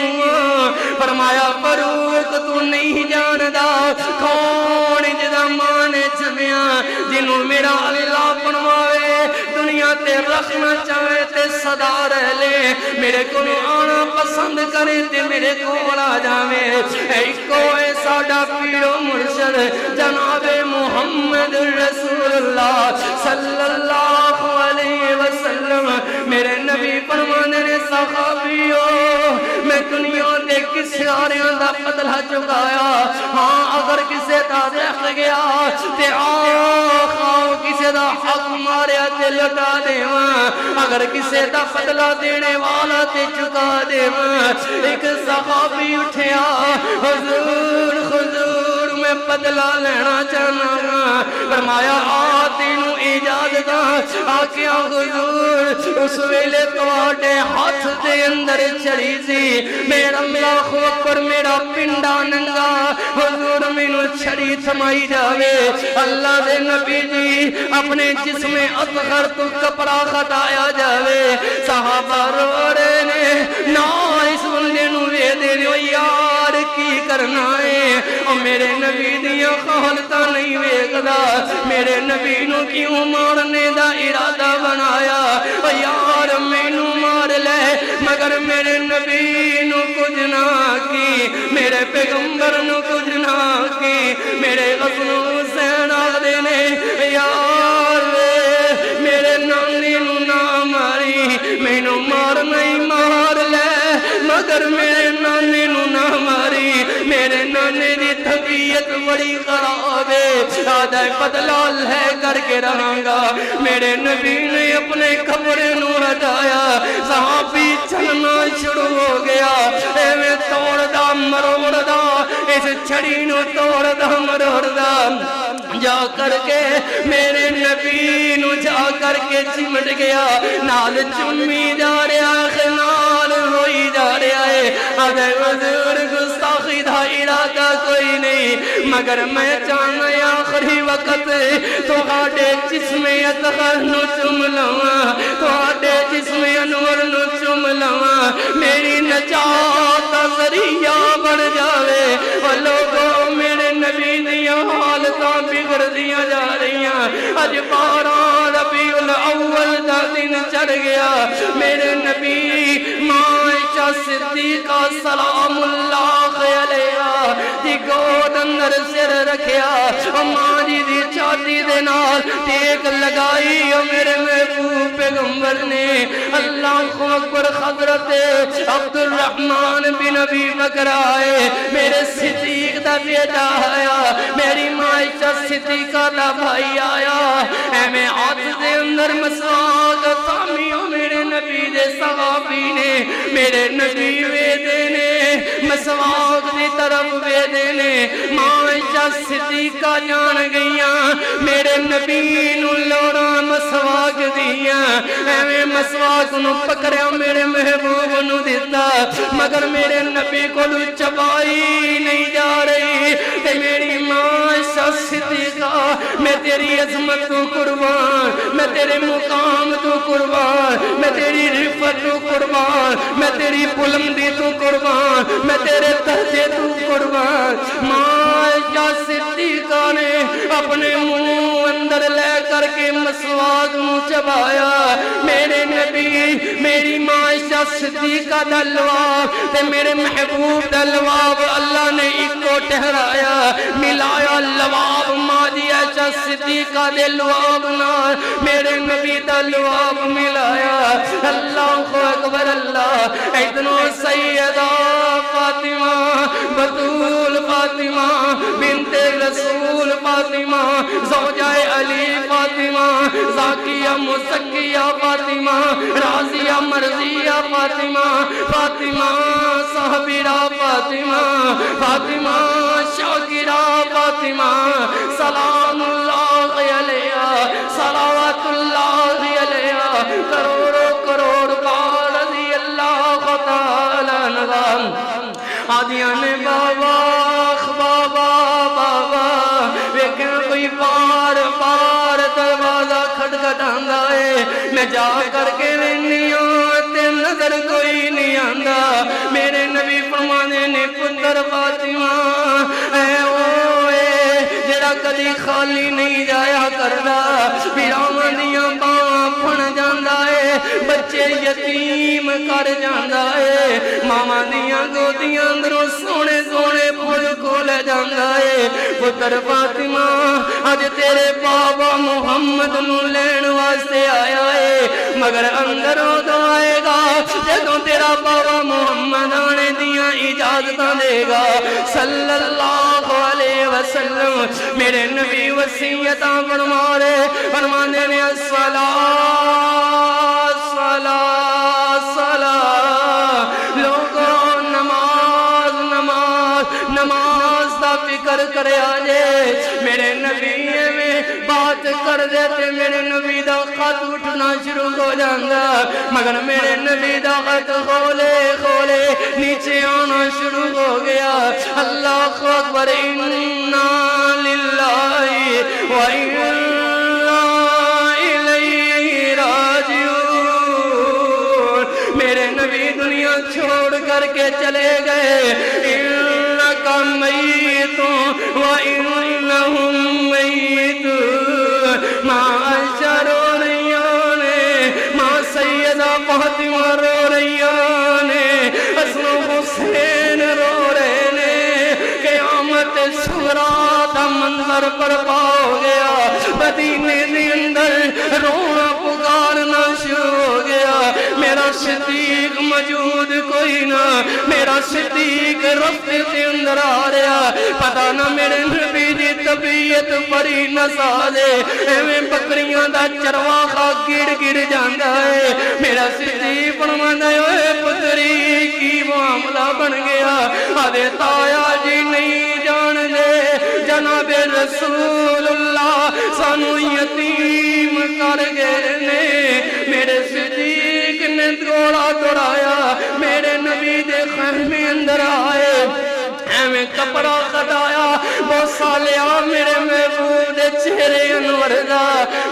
فرمایا فاروق تو نہیں جاندہ کون جدہ مانے چمیا جنہوں میرا اللہ پنوائے دنیا تے رکھنا چاہے تے صدا رہ لے میرے کو آنا پسند کرے تے میرے کو آ جاوے ایک کوئے ساڑا پیڑو مرشد جناب محمد رسول اللہ صلی اللہ علیہ وسلم میرے نبی فرمانے نے صحابیو میں دنیا دے کسی آریاں دا بدلہ چکایا ہاں اگر کسے دا دیکھ گیا تے آخاؤ کسے دا حق ماریا تے لٹا دیواں اگر کسے دا بدلہ دینے والا تے چکا دیواں ایک صحابی اٹھیا حضور میں بدلہ لینا چاہنا فرمایا تینو اجازت آکیا حضور اس ویلے توڑے ہاتھ دے اندر چڑی سی میرا اللہ اکبر میرا پنڈا ننگا حضور مینو چھڑی تھمائی جاوے اللہ دے نبی جی اپنے جسم اصغر تو کپڑا خطایا جاوے صحابہ رو رہے نے نا اس بندے نو وے دے دیو یار کی کرنا ہے اور میرے نبی دیا خالتا نہیں ویگدا میرے نبی نو کیوں مارنے دا ارادہ بنایا یار مینو مار لے مگر میرے نبی نو کچھ نہ کی میرے پیغمبر نو کچھ نہ کی میرے غسل حسین آدھے نے یار میرے نانی نو نہ ماری مینو مار نہیں مار لے مگر میرے نانی نو نہ ماری میرے نانی دی طبیعت بڑی خراب ہے آدھے بدلال ہے کر کے رہاں گا میرے نبی نے اپنے کپڑے نو ہٹایا صحابی چلنا شروع ہو گیا اے میں توڑ دا مروڑ دا اس چھڑی نو توڑ دا مروڑ دا جا کر کے میرے نبی نو جا کر کے چمٹ گیا نال چمی جا رہا ہے نال روئی جا رہا ہے اگر حضور گستاخی دا ارادہ کوئی نہیں مگر میں چاہنا آخری وقت تو آٹے جسم اطہر نو چم لواں تو آٹے جسم انور نو چم لواں میری نجات دا ذریعہ بڑھ جاوے اور لوگوں میرے نبی دیا حالتاں بگڑ دیا جا رہی ہیں اج 12 ربیع الاول دا دن چڑھ گیا میرے نبی عائشہ صدیقہ سلام اللہ علیہا دی گود اندر سر رکھیا ماں جی دی چھاتی دے نال ٹیک لگائی میرے محبوب پیغمبر نے اللہ اکبر حضرت عبد الرحمن بن ابی بکر آئے میرے صدیق دا بیٹا آیا میری ماں عائشہ صدیقہ دا بھائی آیا اے میں ہاتھ دے اندر مسواک سامیوں میرے نبی دے صحابی نے میرے نبی ویدے نے مسواک دی طرف ویدے نے ماں عائشہ صدیقہ جان گئیاں میرے نبی نو لوڑا مسواک دیا اے مسواک نو پکڑیا میرے محبوب نو دیتا مگر میرے نبی کو چبائی نہیں جا رہی تے میری ماں عائشہ صدیقہ میں تیری عظمت تو قربان میں تیرے مقام تو قربان میں تیری رفت تو قربان میں تیری بلندی تو قربان میں تیرے درجے تو قربان ماں عائشہ صدیقہ نے اپنے منہ اندر لے کر کے مسواک نو چبایا میرے نبی میری ماں عائشہ صدیقہ دا لواب تے میرے محبوب دا لواب اللہ نے ایک کو ٹھہرایا ملایا لواب ماں دی عائشہ صدیقہ دے لواب نال میرے نبی دا لواب ملایا اللہ اکبر اللہ اتنو سیدہ فاطمہ بطول فاطمہ بنت رسول فاطمہ زوجہ علی فاطمہ زاکیہ مزکیہ فاطمہ راضیہ مرضیہ فاطمہ فاطمہ صحبرہ فاطمہ فاطمہ شاکرہ فاطمہ سلام اللہ علیہ صلوات اللہ علیہ کروڑوں کروڑ بار رضی اللہ تعالی عنہ آدیان بابا بابا بابا ویکھیں کوئی بار بار دروازہ کھٹکھٹاندا ہے میں جا کر کے وینیاں تے نظر کوئی نہیں آندا میرے نبی فرمانے نے پتر فاطمہ اے اوے جڑا کدی خالی نہیں جایا کردا پیراواں دیاں باواں پھن جاندا ہے بچے یتیم کر جاندا ہے ماواں دیاں گودیاں اندروں سونے سونے پھول کھول جاندا ہے پتر فاطمہ اج تیرے بابا محمد نو لین واسطے آیا ہے مگر اندر اودوں آئے گا جدوں تیرا بابا محمد آنے دیاں اجازتاں دے گا صلی اللہ علیہ وسلم میرے نبی وصیتاں فرمانے نے لوگوں نماز نماز نماز دا فکر کرے آجے میرے نبی میں بات کر دیتے میرے نبی دا خط اٹھنا شروع ہو جاندہ مگر میرے نبی دا خط کھولے کھولے نیچے آنا شروع ہو گیا اللہ اکبر انا للہ و انا الیہ راجعون میرے نبی دنیا چھوڑ کر کے چلے گئے انکا میتون و انہم میتون ماں عائشہ رو رہیاں نے ماں سیدہ فاطمہ رو رہیاں نے حسن و حسین رو رہے نے قیامت صغریٰ دا منظر برپا ہو گیا مدینے دے اندر رونا پکارنا شروع ہو گیا میرا صدیق موجود کوئی نہ میرا صدیق رفتے دے اندر آ رہا پتہ نہ میرے نبی دی طبیعت بڑی نسازے ایویں بکریاں دا چرواخا گڑ گڑ جاندا ہے میرا صدیق فرماندا ہے اے پتری کی معاملہ بن گیا آدھے تایا جی نہیں جان رسول اللہ سانو یتیم کر گئے نے میرے صدیق نے گھوڑا دوڑایا میرے نبی دے خیمے اندر آئے میں کپڑا کٹایا بوسا لیا میرے محبوب دے چہرے انور دا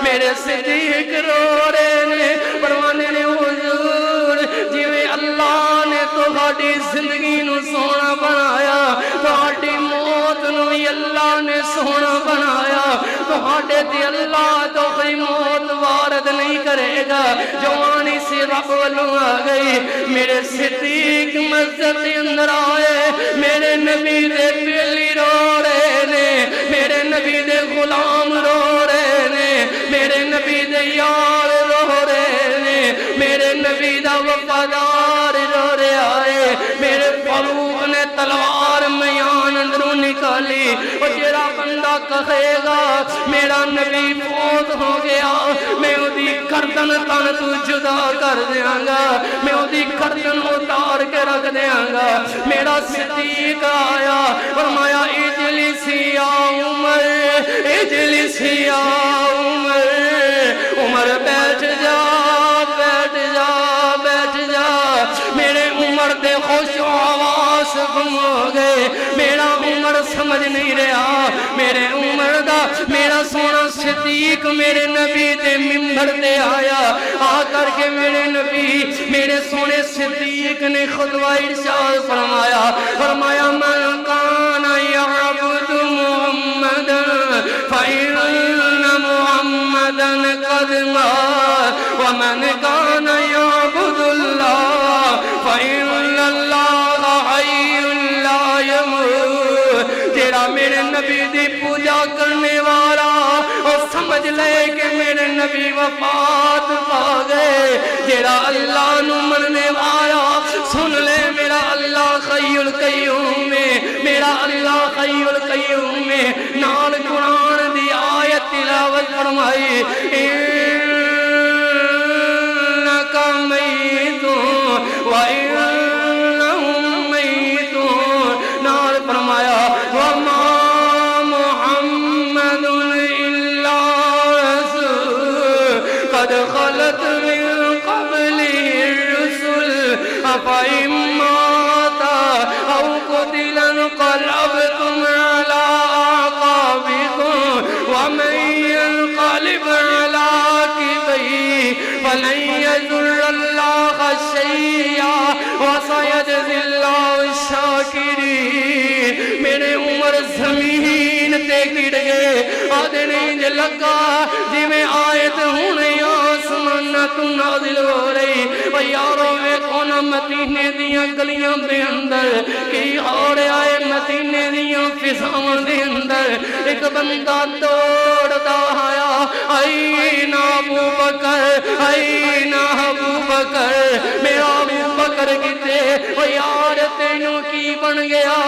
میرے صدیق رو رہے نے پروانے نے حضور جویں اللہ نے تہاڈی زندگی نو سونا بنایا تہاڈی موت نو بھی اللہ نے سونا بنایا تہاڈے تے اللہ تو کوئی موت وارد نہیں کرے گا جوانی سی رب والوں آ گئی میرے صدیق مسجد کے اندر آئے میرے نبی دے پیلی رو رہے نے میرے نبی دے غلام رو رہے نے میرے نبی دے یار رو رہے نے میرے نبی دا وفادار رو رہا ہے میرے فاروق نے تلوار میان اندروں نکالی اور جڑا بندہ کہے گا میرا نبی فوت ہو گیا میں اودی گردن تن تو جدا کر دیاں گا میں اودی گردن اتار کے رکھ دیاں گا میرا صدیق آیا فرمایا اجلسی یا عمر اجلسی یا عمر بیٹھ جا بیٹھ جا بیٹھ جا میرے عمر دے خوش آواز گم ہو گئے میرا عمر سمجھ نہیں رہا میرے عمر دا میرا سونا صدیق میرے نبی دے منبر تے آیا آ کر کے میرے نبی میرے سونے صدیق نے خطبہ ارشاد فرمایا فرمایا من کان یعبد محمدا فإن محمدا قد مات ومن کان یعبد اللہ فإن اللہ حی لا يموت جیڑا میرے نبی دی پوجا کرنے والا اور سمجھ لے کہ میرے نبی وفات پا گئے جیڑا اللہ نو مننے والا سن لے میرا اللہ حی القیوم میں میرا اللہ حی القیوم میں نال قرآن دی آیت تلاوت فرمائی انکا میتون وَإِنَّهُمْ میتون نال فرمایا وَمَا مُحَمَّدٌ إِلَّا رَسُولٌ قَدْ خَلَتْ مِن قَبْلِهِ الرُّسُلُ أَفَإِن مَّاتَ أَوْ قُتِلَ انقلبتم عَلَىٰ أَعْقَابِكُمْ وَمَن ينقلب عَلَىٰ عَقِبَيْهِ فَلَن يَضُرَّ اللَّهَ شَيْئًا وَسَيَجْزِي اللَّهُ الشَّاكِرِينَ میرے عمر زمین تے گر گئے آدھے نہیں لگا جی میں آیت ہوں نہیں آسمان تو نازل ہو رہی و یارو ویکھو نا مدینے دیاں گلیاں دے اندر کی ہو رہا ہے مدینے دیاں فضاواں دے اندر ایک بندہ دوڑدا آیا این ابو بکر این ابو بکر میرا ابو بکر کتے او یار تینوں کی بن گیا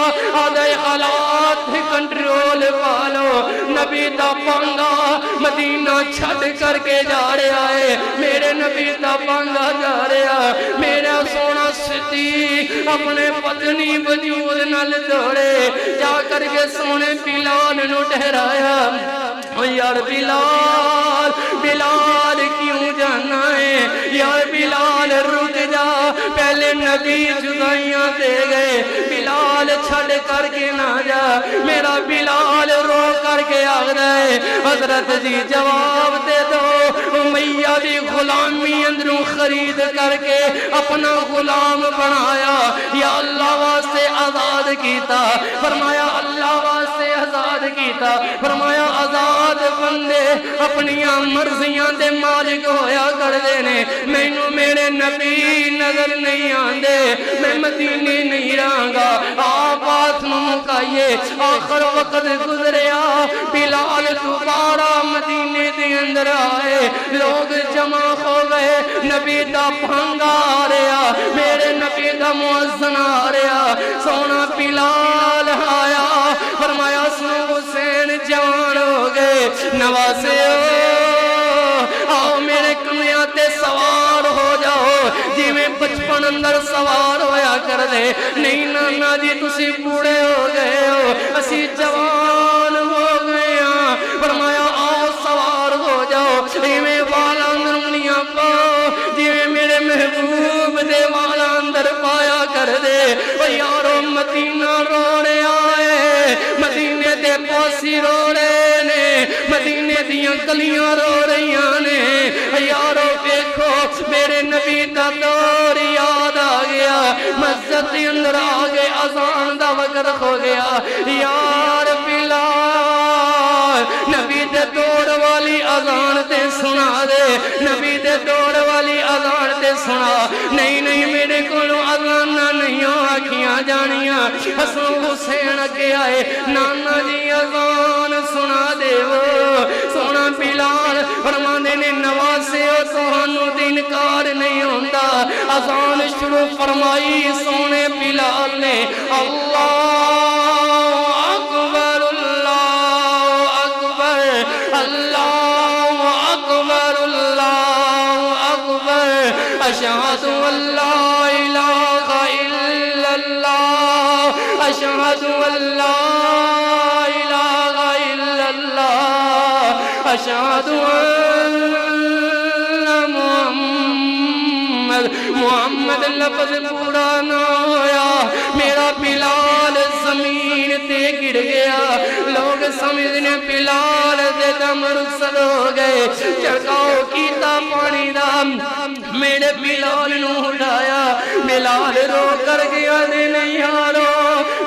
آدھے حالات کنٹرول پالو نبی دا پانگا مدینہ چھڑ کر کے جا رہا ہے میرے نبی دا پانگا جا رہا میرا سونا صدیق اپنے پتنی وجود نل دوڑے جا کر کے سونے بلال نو ٹھہرایا یار بلال بلال کیوں جانا ہے یار بلال رک جا پہلے نبی جدائیاں دے گئے بلال چھڑ کر کے نہ جا میرا بلال رو کر کے آ رہے حضرت جی جواب دے دو امیہ دی غلامی اندروں خرید کر کے اپنا غلام بنایا یا اللہ واسطے آزاد کیتا فرمایا اللہ واسطے آزاد کیتا فرمایا آزاد بندے اپنیاں مرضیاں دے مالک ہویا کر دینے مینوں میرے نبی نظر نہیں آندے میں مدینے نہیں رہاں آپ بات نو مکائیے آخر وقت گزریا بلال دوبارہ مدینے دے اندر آئے لوگ جمع ہو گئے نبی دا بھنگا آ رہا میرے نبی دا مؤذن آ رہا سونا بلال آیا فرمایا سنو حسین جوان ہو گئے نوازے آؤ میرے کمیاں تے سوار ہو جاؤ جی میں بچپن اندر سوار ہویا کر دے نہیں نانا جی تسی بوڑے ہو گئے ہو اسی جوان ہو گئے کر دے یارو مدینہ رونے آئے مدینے دے پاسی رو رہے نے مدینے دیاں گلیاں رو رہیاں نے یارو دیکھو میرے نبی دا دور یاد آ گیا مسجد کے اندر آگے اذان دا وقت ہو گیا یار بلال نبی دے دور والی اذان تے سنا دے نبی دے دور والی اذان تے سنا نہیں نہیں میرے کولوں اذان نہیں آکھیاں جانیاں حسن حسین اگے آئے نانا جی اذان سنا دے سونا بلال فرماندے نے نواسے تہانوں تے انکار نہیں ہوندا اذان شروع فرمائی سونے بلال نے اللہ اکبر اللہ اکبر اللہ اکبر اللہ اکبر اشہد ان لا الہ الا اللہ اشہد ان لا الہ الا اللہ اشہد ان محمد لفظ پورا نہ ہویا میرا بلال زمین تے گر گیا لوگ سمجھنے بلال دے دم رسل ہو گئے چڑکاؤ کیتا پانی دا میرے بلال نو اٹھایا بلال رو کر گیا دے نہیں یارو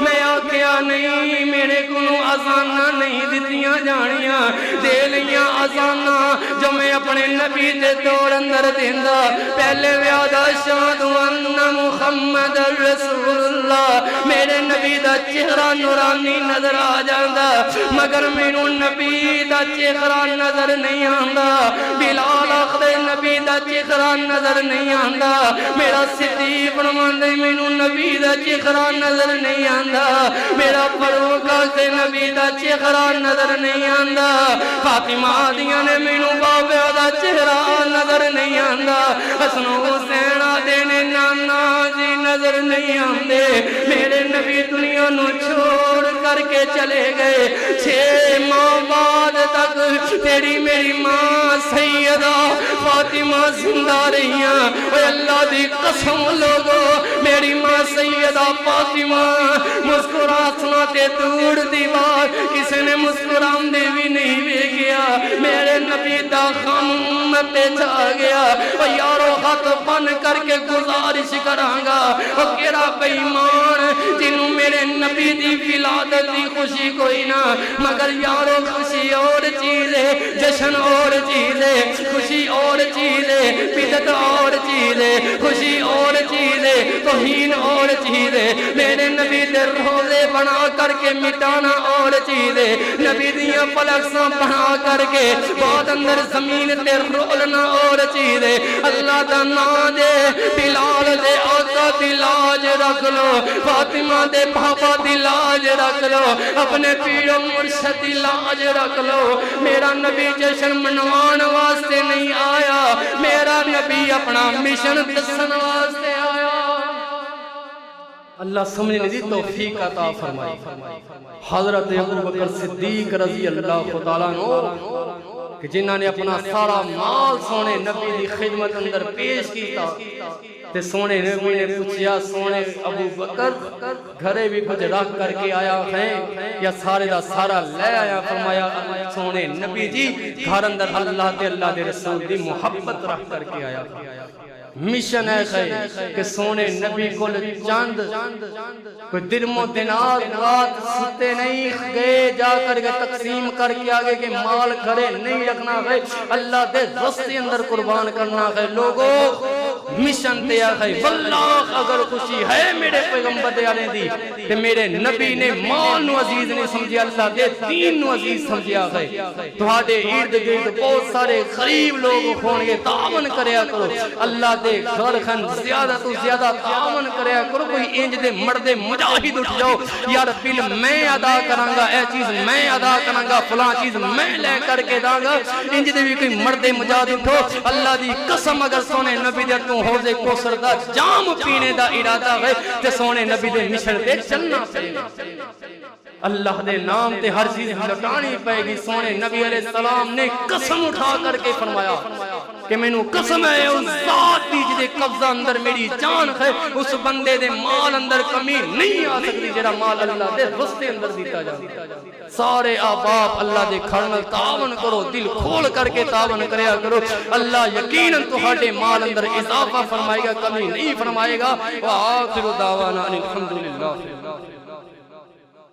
میں آکھیا نہیں میرے کو اذاناں نہیں دتیاں جانیاں دے لیاں اذاناں جو میں اپنے نبی دے دور اندر دیندا پہلے وعدہ اشہد ان محمد رسول اللہ میرے نبی دا چہرہ نورانی نظر آ جاندا مگر مینوں نبی دا چہرہ نظر نہیں آندا بلال آخدے نبی دا چہرہ نظر نہیں آندا میرا صدیق فرماندے مینوں نبی دا چہرہ نظر نہیں آندا میرا فاروق آخدے نبی دا چہرہ نظر نہیں آندا فاطمہ دیاں نے مینوں بابا دا چہرہ نظر نہیں آندا حسن حسین آدے نے نانا جی نظر نہیں آندے میرے نبی دنیا نو چھوڑ کر کے چلے گئے 6 ماہ بعد تک تیری میری ماں سیدہ فاطمہ زندہ رہیاں اے اللہ دی قسم لوگو میری ماں سیدہ فاطمہ مسکراتنا تے دور دیوار کسی نے مسکرام دے بھی نہیں ویکھیا میرے نبی دا غم تے جا گیا او یارو ہاتھ بن کر کے گزارش کرانگا او کیڑا بے ایمان جنوں میرے نبی دی ولادت دی خوشی کوئی نہ مگر یارو خوشی اور چیز ہے جشن اور چیز ہے خوشی اور چیز ہے بدعت اور چیز ہے خوشی اور چیز ہے توہین اور چیز ہے میرے نبی دے روزے بنا کر کے مٹانا اور چیز ہے نبی دیاں پلکساں بنا کر کے بعد اندر زمین تے رولنا اور چیز ہے اللہ دا نام دے بلال دے آقا دی لاج رکھ لو فاطمہ دے بابا دی لاج رکھ لو اپنے پیر و مرشد دی لاج رکھ لو میرا نبی جشن منوان واسطے نہیں آیا میرا نبی اپنا مشن دسن واسطے آیا اللہ سمجھنے دی توفیق عطا فرمائی حضرت ابوبکر صدیق رضی اللہ تعالیٰ عنہ کہ جنہاں نے اپنا سارا مال سونے نبی دی خدمت اندر پیش کیتا تے سونے نبی نے پوچھیا سونے ابو بکر گھرے بھی کچھ رکھ کر کے آیا ہے یا سارے دا سارا لے آیا فرمایا سونے نبی جی گھر اندر اللہ دے رسول دی محبت رکھ کر کے آیا مشن ہے کہ سونے نبی کو چاند کوئی درم و دینار رات ستے نہیں گئے جا کر کے تقسیم کر کے آگے کہ مال گھرے نہیں رکھنا ہے اللہ دے رستے اندر قربان کرنا ہے لوگوں مشن تے آگئے واللہ اگر خوشی ہے میرے پیغمبر دے آنے دی کہ میرے نبی نے مال نو عزیز نہیں سمجھے اللہ دے دین نو عزیز سمجھے آگئے تو آدھے ارد گرد بہت سارے غریب لوگ ہونگے تعاون کریا کرو اللہ دے گھر خن زیادہ تو زیادہ تعاون کریا کرو کوئی انج دے مردے مجاہد اٹھ جاؤ یار بل میں ادا کرانگا اے چیز میں ادا کرانگا فلاں چیز میں لے کر کے دانگا انج دے بھی کوئی مردے مجاہد اٹھو اللہ دی قسم اگر سونے نبی دے تو حوضے کوثر دا جام پینے دا ارادہ ہے تے سونے نبی دے مشن تے چلنا پڑے اللہ دے نام تے ہر چیز لٹانی پائے گی سونے نبی علیہ السلام نے قسم اٹھا کر کے فرمایا کہ مینوں قسم ہے اس ذات دی جدے قبضہ اندر میری جان ہے اس بندے دے مال اندر کمی نہیں آ سکتی جڑا مال اللہ دے رستے اندر دیتا جاندا سارے احباب اللہ دے گھر نال تعاون کرو دل کھول کر کے تعاون کریا کرو اللہ یقیناً تہاڈے مال اندر اضافہ فرمائے گا کمی نہیں فرمائے گا وآخر دعوانا الحمدللہ